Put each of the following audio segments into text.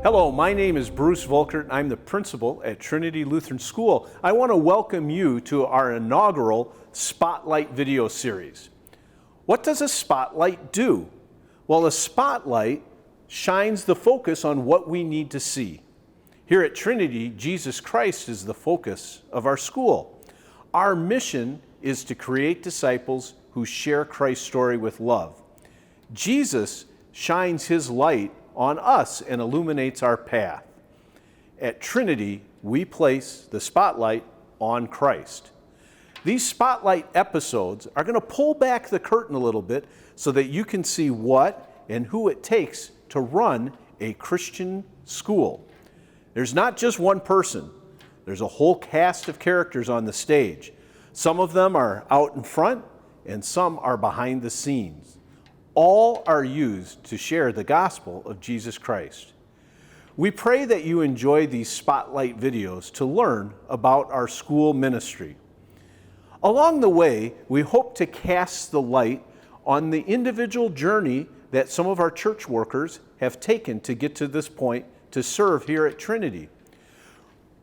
Hello, my name is Bruce Volkert. I'm the principal at Trinity Lutheran School. I want to welcome you to our inaugural Spotlight video series. What does a spotlight do? Well, a spotlight shines the focus on what we need to see. Here at Trinity, Jesus Christ is the focus of our school. Our mission is to create disciples who share Christ's story with love. Jesus shines his light on us and illuminates our path. At Trinity, we place the spotlight on Christ. These spotlight episodes are going to pull back the curtain a little bit so that you can see what and who it takes to run a Christian school. There's not just one person. There's a whole cast of characters on the stage. Some of them are out in front and some are behind the scenes. All are used to share the gospel of Jesus Christ. We pray that you enjoy these spotlight videos to learn about our school ministry. Along the way, we hope to cast the light on the individual journey that some of our church workers have taken to get to this point to serve here at Trinity.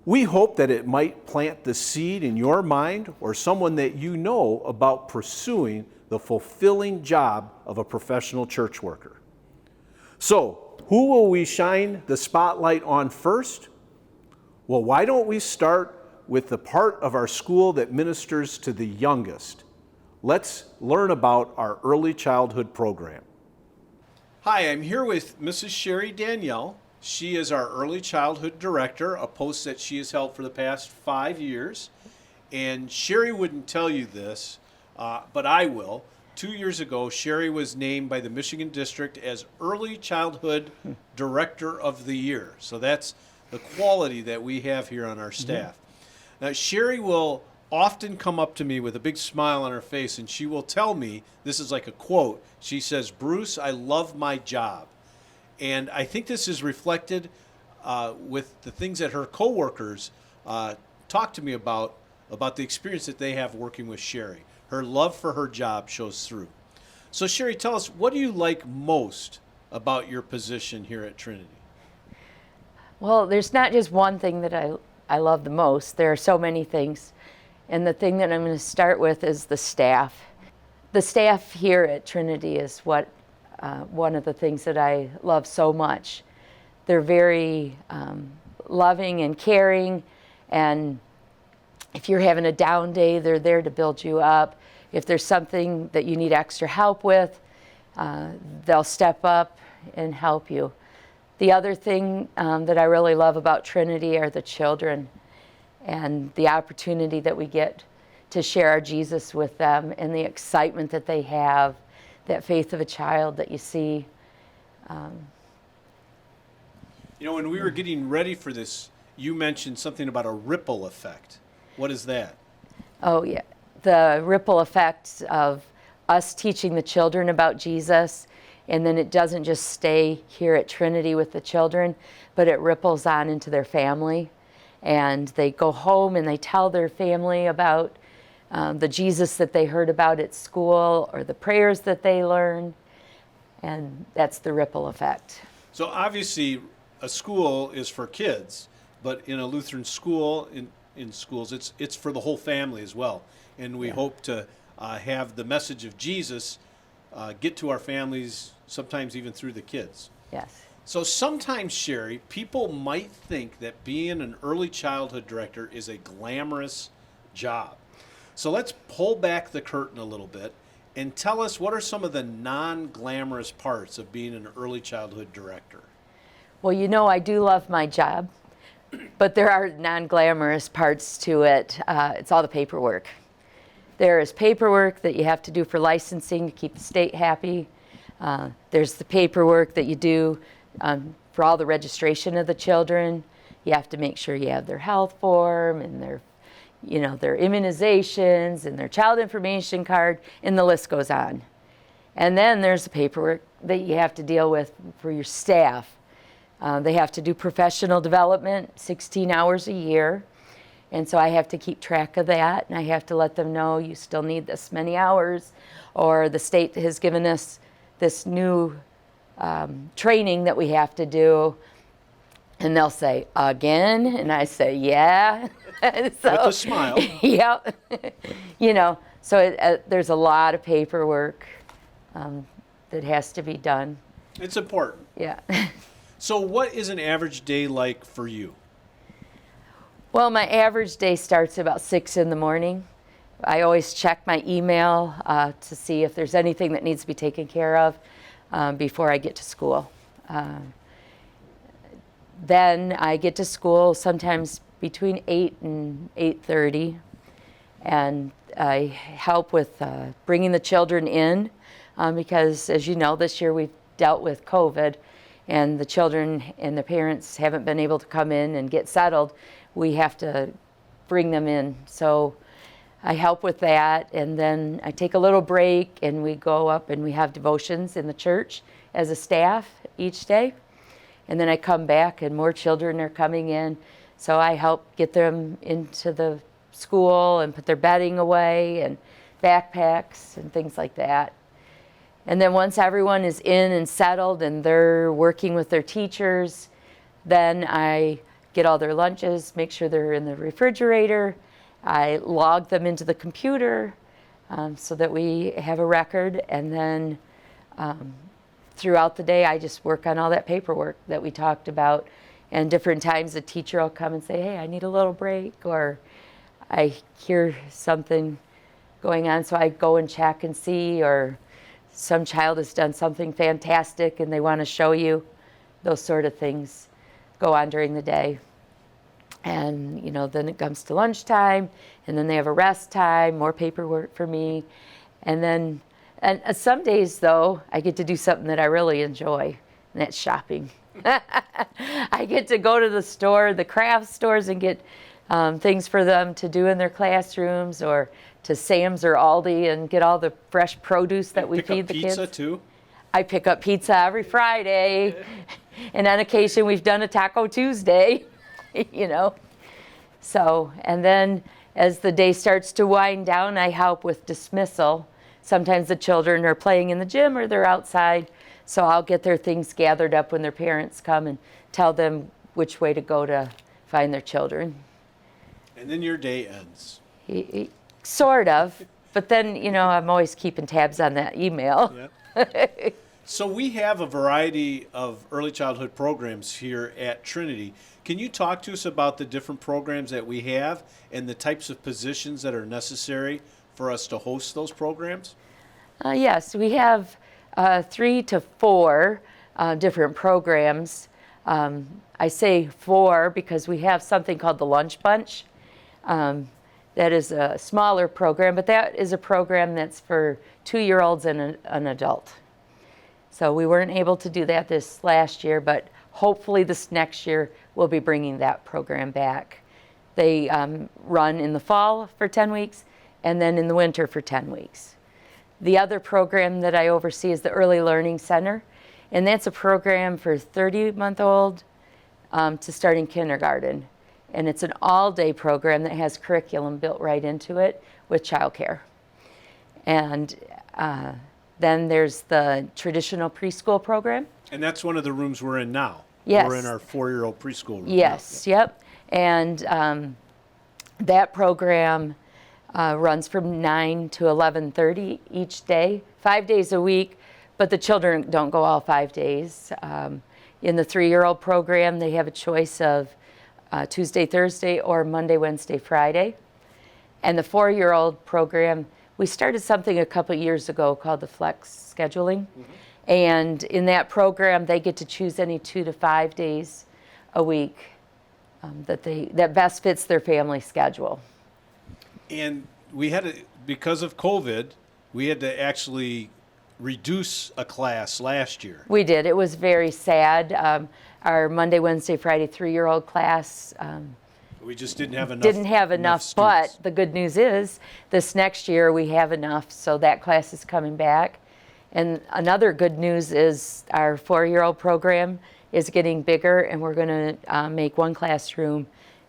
We hope that it might plant the seed in your mind or someone that you know about pursuing the fulfilling job of a professional church worker. So, who will we shine the spotlight on first? Well, why don't we start with the part of our school that ministers to the youngest? Let's learn about our early childhood program. Hi, I'm here with Mrs. Sheri Daniell. She is our early childhood director, a post that she has held for the past 5 years. And Sheri wouldn't tell you this, but I will. 2 years ago, Sheri was named by the Michigan District as Early Childhood Director of the Year. So that's the quality that we have here on our staff. Now, Sheri will often come up to me with a big smile on her face, and she will tell me, this is like a quote, she says, "Bruce, I love my job." And I think this is reflected with the things that her coworkers talk to me about the experience that they have working with Sheri. Her love for her job shows through. So Sheri, tell us, what do you like most about your position here at Trinity? Well, there's not just one thing that I love the most. There are so many things. And the thing that I'm going to start with is the staff. The staff here at Trinity is what one of the things that I love so much. They're very loving and caring, and if you're having a down day, they're there to build you up. If there's something that you need extra help with, they'll step up and help you. The other thing that I really love about Trinity are the children and the opportunity that we get to share our Jesus with them and the excitement that they have, that faith of a child that you see. When we were getting ready for this, you mentioned something about a ripple effect. What is that? Oh, yeah. The ripple effect of us teaching the children about Jesus, and then it doesn't just stay here at Trinity with the children, but it ripples on into their family. And they go home and they tell their family about the Jesus that they heard about at school or the prayers that they learned, and that's the ripple effect. So obviously a school is for kids, but in a Lutheran school, in schools, it's for the whole family as well. And we hope to have the message of Jesus get to our families, sometimes even through the kids. Yes. So sometimes, Sheri, people might think that being an early childhood director is a glamorous job. So let's pull back the curtain a little bit and tell us, what are some of the non-glamorous parts of being an early childhood director? Well, I do love my job, but there are non-glamorous parts to it. It's all the paperwork. There is paperwork that you have to do for licensing to keep the state happy. There's the paperwork that you do for all the registration of the children. You have to make sure you have their health form and their immunizations and their child information card, and the list goes on. And then there's the paperwork that you have to deal with for your staff. They have to do professional development 16 hours a year. And so I have to keep track of that, and I have to let them know you still need this many hours, or the state has given us this new training that we have to do. And they'll say, again? And I say, yeah. With a smile. Yep. So there's a lot of paperwork that has to be done. It's important. Yeah. So what is an average day like for you? Well, my average day starts about 6 in the morning. I always check my email to see if there's anything that needs to be taken care of before I get to school. Then I get to school sometimes between 8 and 8:30, and I help with bringing the children in because, as you know, this year we've dealt with COVID, and the children and the parents haven't been able to come in and get settled. We have to bring them in. So I help with that, and then I take a little break and we go up and we have devotions in the church as a staff each day. And then I come back and more children are coming in. So I help get them into the school and put their bedding away and backpacks and things like that. And then once everyone is in and settled and they're working with their teachers, then I get all their lunches, make sure they're in the refrigerator. I log them into the computer so that we have a record. And then throughout the day, I just work on all that paperwork that we talked about. And different times the teacher will come and say, hey, I need a little break, or I hear something going on, so I go and check and see, or some child has done something fantastic and they want to show you. Those sort of things go on during the day. And, then it comes to lunchtime, and then they have a rest time, more paperwork for me. And some days, though, I get to do something that I really enjoy, and that's shopping. I get to go to the store, the craft stores, and get things for them to do in their classrooms, or to Sam's or Aldi and get all the fresh produce that we feed the kids. Pick up pizza, too? I pick up pizza every Friday. And on occasion, we've done a Taco Tuesday, So, and then as the day starts to wind down, I help with dismissal. Sometimes the children are playing in the gym or they're outside. So I'll get their things gathered up when their parents come and tell them which way to go to find their children. And then your day ends. Sort of. But then, I'm always keeping tabs on that email. Yep. So we have a variety of early childhood programs here at Trinity. Can you talk to us about the different programs that we have and the types of positions that are necessary for us to host those programs? Yes, we have 3 to 4 different programs. I say 4 because we have something called the Lunch Bunch. That is a smaller program, but that is a program that's for 2-year-olds and an adult. So we weren't able to do that this last year, but hopefully this next year we'll be bringing that program back. They run in the fall for 10 weeks and then in the winter for 10 weeks. The other program that I oversee is the Early Learning Center, and that's a program for 30-month-old to starting kindergarten. And it's an all-day program that has curriculum built right into it with childcare. And then there's the traditional preschool program. And that's one of the rooms we're in now. Yes. We're in our 4-year-old preschool room. Yes, now. yep. And that program runs from 9 to 11:30 each day, 5 days a week, but the children don't go all 5 days. In the 3-year-old program, they have a choice of Tuesday, Thursday, or Monday, Wednesday, Friday. And the 4-year-old program, we started something a couple years ago called the flex scheduling. Mm-hmm. And in that program, they get to choose any 2 to 5 days a week that best fits their family schedule. And we had to, because of COVID, we had to actually reduce a class last year. We did. It was very sad. Our Monday, Wednesday, Friday 3-year-old class we just didn't have enough. Didn't have enough, but the good news is this next year we have enough, so that class is coming back. And another good news is our 4-year-old program is getting bigger, and we're going to make one classroom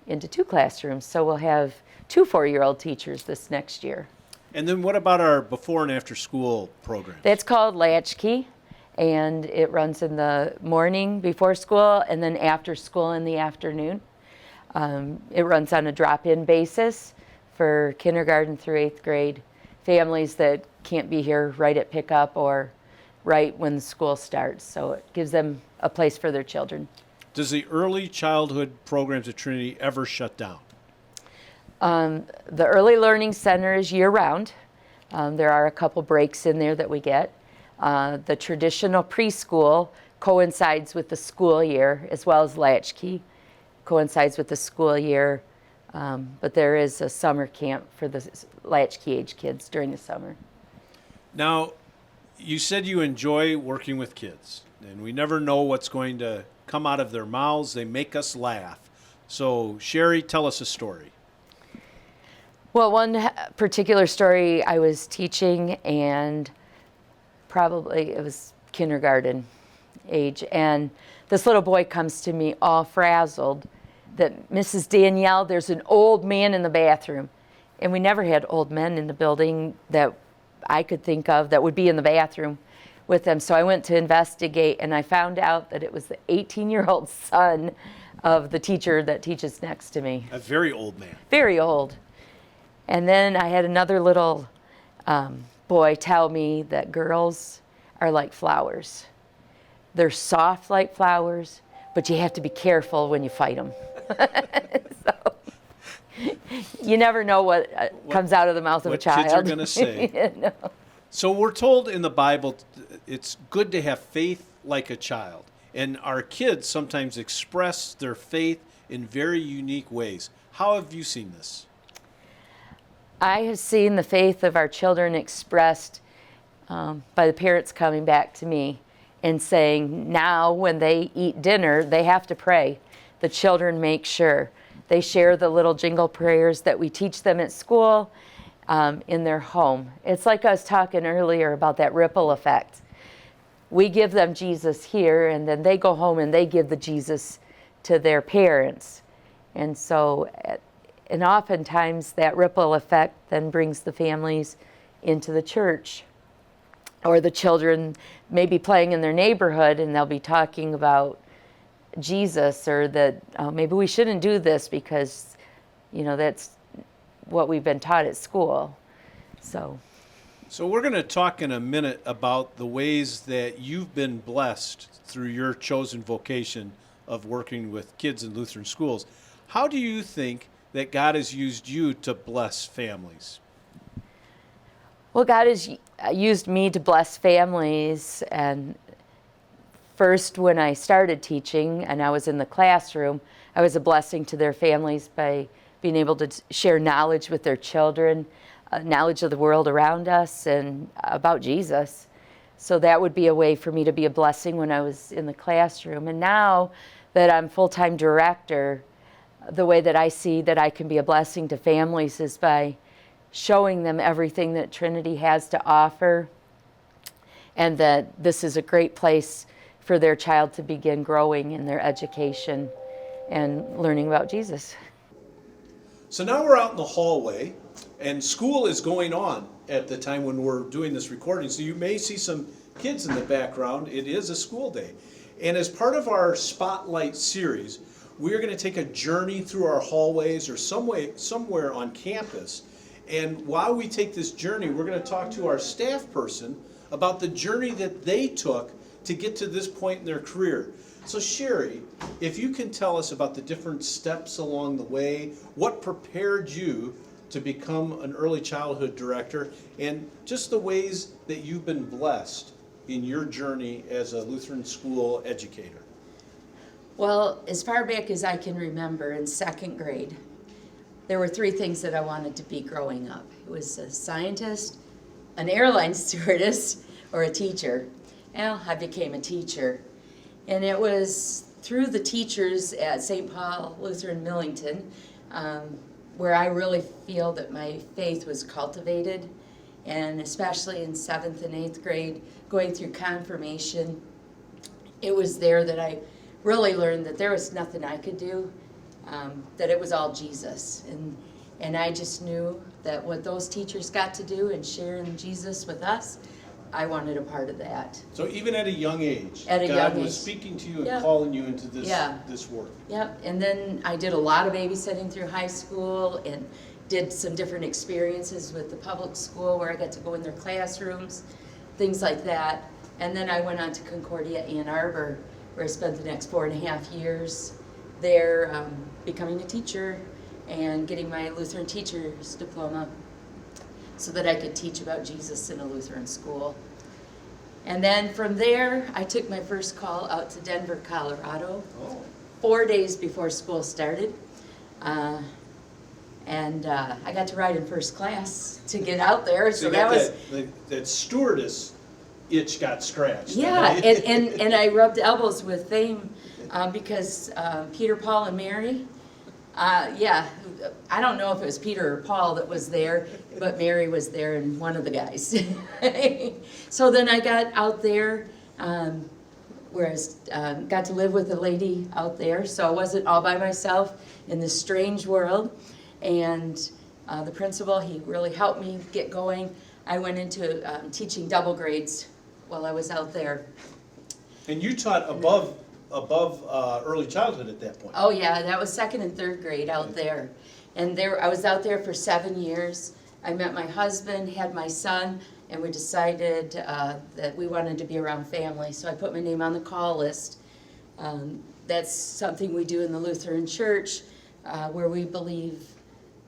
into 2 classrooms. So we'll have 2 4-year-old teachers this next year. And then what about our before and after school programs? That's called Latchkey. and it runs in the morning before school and then after school in the afternoon. It runs on a drop-in basis for kindergarten through 8th grade families that can't be here right at pickup or right when the school starts. So it gives them a place for their children. Does the early childhood programs at Trinity ever shut down? The Early Learning Center is year-round. There are a couple breaks in there that we get. The traditional preschool coincides with the school year, as well as latchkey coincides with the school year. But there is a summer camp for the latchkey age kids during the summer. Now, you said you enjoy working with kids, and we never know what's going to come out of their mouths. They make us laugh. So, Sheri, tell us a story. Well, one particular story I was teaching, and probably it was kindergarten age, and this little boy comes to me all frazzled that, Mrs. Danielle, there's an old man in the bathroom. And we never had old men in the building that I could think of that would be in the bathroom with them. So I went to investigate, and I found out that it was the 18-year-old son of the teacher that teaches next to me. A very old man. Very old. And then I had another little boy tell me that girls are like flowers. They're soft like flowers, but you have to be careful when you fight them. So you never know what comes out of the mouth of a child. What kids are going to say. No. So we're told in the Bible it's good to have faith like a child. And our kids sometimes express their faith in very unique ways. How have you seen this? I have seen the faith of our children expressed by the parents coming back to me and saying now when they eat dinner, they have to pray. The children make sure. They share the little jingle prayers that we teach them at school in their home. It's like I was talking earlier about that ripple effect. We give them Jesus here, and then they go home and they give the Jesus to their parents. And so, and oftentimes that ripple effect then brings the families into the church. Or the children may be playing in their neighborhood and they'll be talking about Jesus, or that maybe we shouldn't do this because, you know, that's what we've been taught at school. So we're going to talk in a minute about the ways that you've been blessed through your chosen vocation of working with kids in Lutheran schools. How do you think that God has used you to bless families? Well, God has used me to bless families, and first when I started teaching and I was in the classroom, I was a blessing to their families by being able to share knowledge with their children, knowledge of the world around us and about Jesus. So that would be a way for me to be a blessing when I was in the classroom. And now that I'm full-time director, the way that I see that I can be a blessing to families is by showing them everything that Trinity has to offer, and that this is a great place for their child to begin growing in their education and learning about Jesus. So now we're out in the hallway, and school is going on at the time when we're doing this recording. So you may see some kids in the background. It is a school day. And as part of our Spotlight series, we're going to take a journey through our hallways or somewhere on campus. And while we take this journey, we're going to talk to our staff person about the journey that they took to get to this point in their career. So Sheri, if you can tell us about the different steps along the way, what prepared you to become an early childhood director, and just the ways that you've been blessed in your journey as a Lutheran school educator. Well, as far back as I can remember, in second grade, there were three things that I wanted to be growing up. It was a scientist, an airline stewardess, or a teacher. Well, I became a teacher. And it was through the teachers at St. Paul Lutheran Millington where I really feel that my faith was cultivated, and especially in 7th and 8th grade, going through confirmation, it was there that I really learned that there was nothing I could do, that it was all Jesus. And I just knew that what those teachers got to do and sharing Jesus with us, I wanted a part of that. So even at a young age, At a God young was age. speaking to you and Yeah. calling you into this, Yeah. this work. Yep, and then I did a lot of babysitting through high school and did some different experiences with the public school where I got to go in their classrooms, things like that. And then I went on to Concordia, Ann Arbor, where I spent the next 4.5 years there, becoming a teacher and getting my Lutheran teacher's diploma so that I could teach about Jesus in a Lutheran school. And then from there, I took my first call out to Denver, Colorado, 4 days before school started. I got to ride in first class to get out there. So that was that stewardess itch got scratched. yeah, and I rubbed elbows with them because Peter, Paul, and Mary. Yeah, I don't know if it was Peter or Paul that was there, but Mary was there and one of the guys. So then I got out there, where I got to live with a lady out there, so I wasn't all by myself in this strange world. And the principal, he really helped me get going. I went into teaching double grades while I was out there. And you taught above early childhood at that point. Oh yeah, that was 2nd and 3rd grade out there. And I was out there for 7 years. I met my husband, had my son, and we decided that we wanted to be around family. So I put my name on the call list. That's something we do in the Lutheran Church, where we believe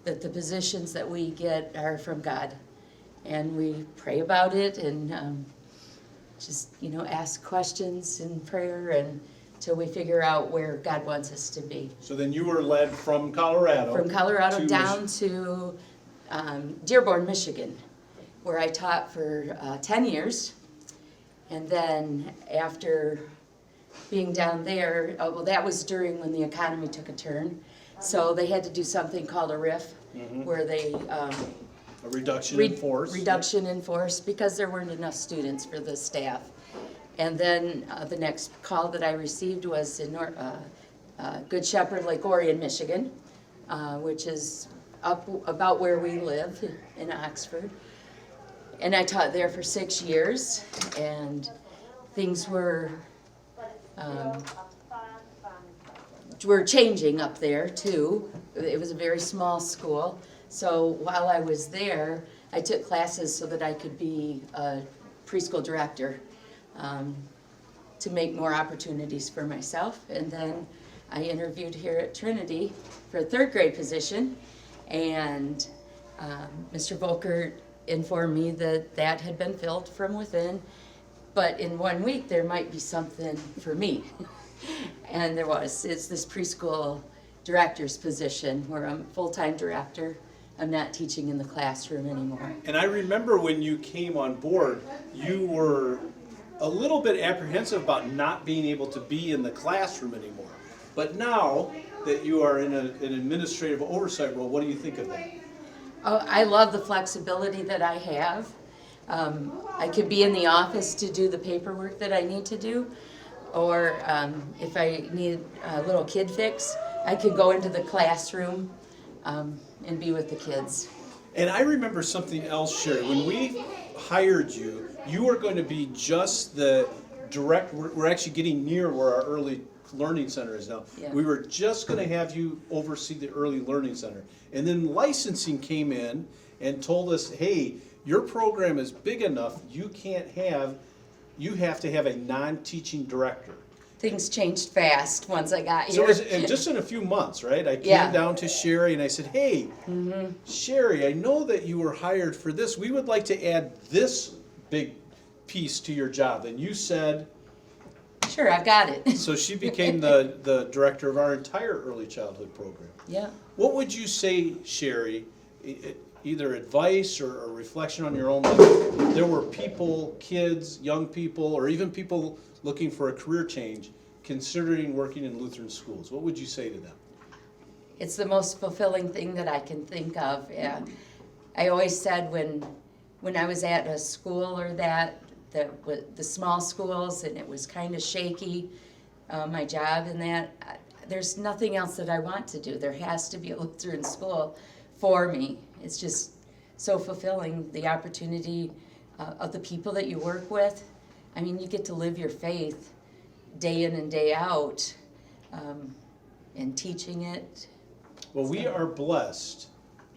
that the positions that we get are from God. And we pray about it and just, ask questions in prayer until we figure out where God wants us to be. So then you were led from Colorado. From Colorado down to Dearborn, Michigan, where I taught for 10 years. And then after being down there, that was during when the economy took a turn. So they had to do something called a RIF, where they a reduction in force. Reduction in force because there weren't enough students for the staff. And then the next call that I received was in Good Shepherd, Lake Orion, Michigan, which is up about where we live in Oxford. And I taught there for 6 years, and things were changing up there too. It was a very small school. So while I was there, I took classes so that I could be a preschool director, to make more opportunities for myself. And then I interviewed here at Trinity for a 3rd grade position, and Mr. Volkert informed me that had been filled from within, but in 1 week there might be something for me. And there was. It's this preschool director's position where I'm full-time director. I'm not teaching in the classroom anymore. And I remember when you came on board, you were a little bit apprehensive about not being able to be in the classroom anymore. But now that you are in an administrative oversight role, what do you think of that? Oh, I love the flexibility that I have. I could be in the office to do the paperwork that I need to do, or if I need a little kid fix, I could go into the classroom and be with the kids. And I remember something else, Sheri. When we hired you, you were going to be just the direct, we're actually getting near where our early learning center is now. Yeah. We were just going to have you oversee the early learning center. And then licensing came in and told us, hey, your program is big enough, you have to have a non-teaching director. Things changed fast once I got So here. it was, and just in a few months, right? I came Yeah. down to Sheri and I said, hey, Sheri, I know that you were hired for this. We would like to add this big piece to your job. And you said, Sure, I've got it. so she became the director of our entire early childhood program. Yeah. What would you say, Sheri, either advice or a reflection on your own life? There were people, kids, young people, or even people looking for a career change, considering working in Lutheran schools. What would you say to them? It's the most fulfilling thing that I can think of. Yeah. I always said when I was at a school or the small schools and it was kind of shaky, my job and that, there's nothing else that I want to do. There has to be a Lutheran school for me. It's just so fulfilling, the opportunity of the people that you work with. I mean, you get to live your faith day in and day out, and teaching it. Well, we are blessed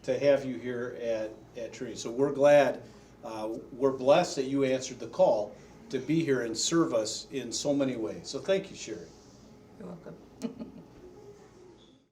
to have you here at Trinity. So we're glad, we're blessed that you answered the call to be here and serve us in so many ways. So thank you, Sheri. You're welcome.